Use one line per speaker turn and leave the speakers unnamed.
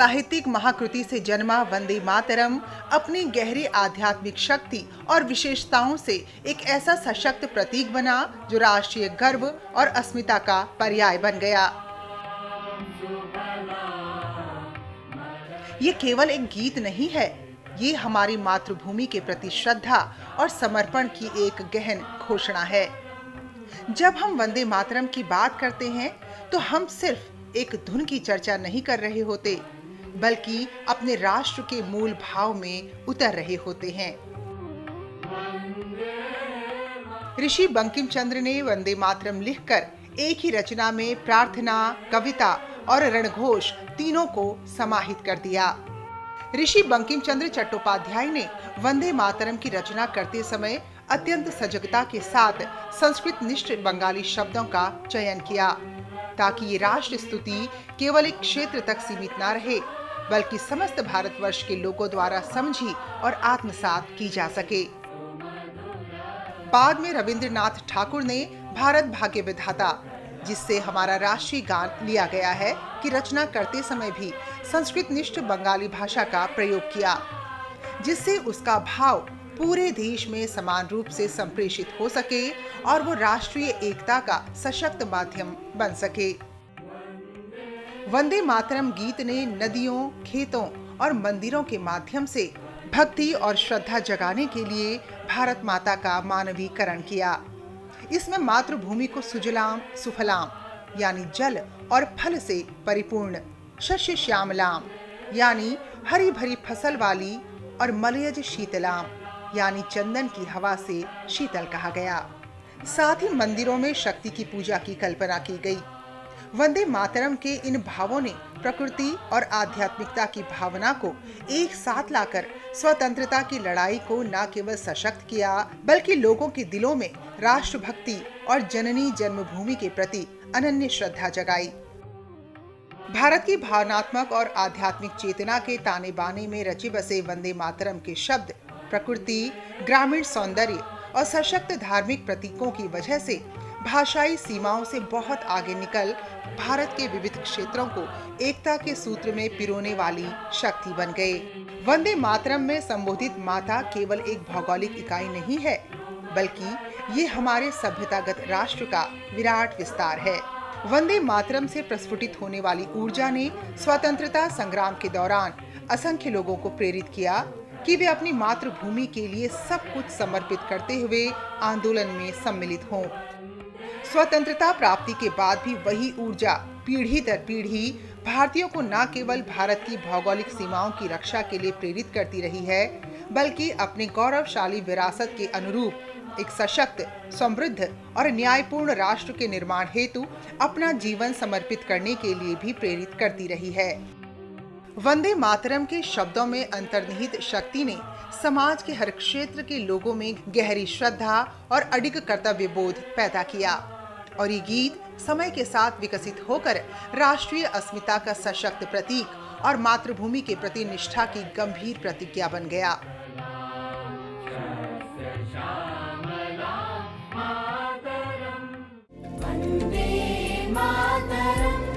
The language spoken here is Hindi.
साहित्यिक महाकृति से जन्मा वंदे मातरम अपनी गहरी आध्यात्मिक शक्ति और विशेषताओं से एक ऐसा सशक्त प्रतीक बना जो राष्ट्रीय गर्व और अस्मिता का पर्याय बन गया। ये केवल एक गीत नहीं है, ये हमारी मातृभूमि के प्रति श्रद्धा और समर्पण की एक गहन घोषणा है। जब हम वंदे मातरम की बात करते हैं तो हम सिर्फ एक धुन की चर्चा नहीं कर रहे होते, बल्कि अपने राष्ट्र के मूल भाव में उतर रहे होते हैं। ऋषि बंकिम चंद्र ने वंदे मातरम लिखकर एक ही रचना में प्रार्थना, कविता और रणघोष तीनों को समाहित कर दिया। ऋषि बंकिम चंद्र चट्टोपाध्याय ने वंदे मातरम की रचना करते समय अत्यंत सजगता के साथ संस्कृत निष्ठ बंगाली शब्दों का चयन किया, ताकि ये राष्ट्र स्तुति केवल एक क्षेत्र तक सीमित न रहे, बल्कि समस्त भारतवर्ष के लोगों द्वारा समझी और आत्मसात की जा सके। बाद में रविंद्रनाथ ठाकुर ने भारत भाग्य विधाता, जिससे हमारा राष्ट्रीय गान लिया गया है, की रचना करते समय भी संस्कृत निष्ठ बंगाली भाषा का प्रयोग किया, जिससे उसका भाव पूरे देश में समान रूप से संप्रेषित हो सके और वो राष्ट्रीय एकता का सशक्त माध्यम बन सके। वंदे मातरम गीत ने नदियों, खेतों और मंदिरों के माध्यम से भक्ति और श्रद्धा जगाने के लिए भारत माता का मानवीकरण किया। इसमें मातृभूमि को सुजलाम सुफलाम यानी जल और फल से परिपूर्ण, शस्य श्यामलाम यानी हरी भरी फसल वाली और मलयज शीतलाम यानी चंदन की हवा से शीतल कहा गया। साथ ही मंदिरों में शक्ति की पूजा की कल्पना की गई। वंदे मातरम के इन भावों ने प्रकृति और आध्यात्मिकता की भावना को एक साथ लाकर स्वतंत्रता की लड़ाई को न केवल सशक्त किया, बल्कि लोगों के दिलों में राष्ट्रभक्ति और जननी जन्मभूमि के प्रति अनन्य श्रद्धा जगाई। भारत की भावनात्मक और आध्यात्मिक चेतना के ताने बाने में रचे बसे वंदे मातरम के शब्द प्रकृति, ग्रामीण सौंदर्य और सशक्त धार्मिक प्रतीकों की वजह से भाषाई सीमाओं से बहुत आगे निकल भारत के विविध क्षेत्रों को एकता के सूत्र में पिरोने वाली शक्ति बन गए। वंदे मातरम में संबोधित माता केवल एक भौगोलिक इकाई नहीं है, बल्कि ये हमारे सभ्यतागत राष्ट्र का विराट विस्तार है। वंदे मातरम से प्रस्फुटित होने वाली ऊर्जा ने स्वतंत्रता संग्राम के दौरान असंख्य लोगों को प्रेरित किया कि वे अपनी मातृभूमि के लिए सब कुछ समर्पित करते हुए आंदोलन में सम्मिलित हों। स्वतंत्रता प्राप्ति के बाद भी वही ऊर्जा पीढ़ी दर पीढ़ी भारतीयों को न केवल भारत की भौगोलिक सीमाओं की रक्षा के लिए प्रेरित करती रही है, बल्कि अपने गौरवशाली विरासत के अनुरूप एक सशक्त, समृद्ध और न्यायपूर्ण राष्ट्र के निर्माण हेतु अपना जीवन समर्पित करने के लिए भी प्रेरित करती रही है। वंदे मातरम के शब्दों में अंतर्निहित शक्ति ने समाज के हर क्षेत्र के लोगों में गहरी श्रद्धा और अडिग कर्तव्य बोध पैदा किया, और ये गीत समय के साथ विकसित होकर राष्ट्रीय अस्मिता का सशक्त प्रतीक और मातृभूमि के प्रति निष्ठा की गंभीर प्रतिज्ञा बन गया।
वंदे मातरम।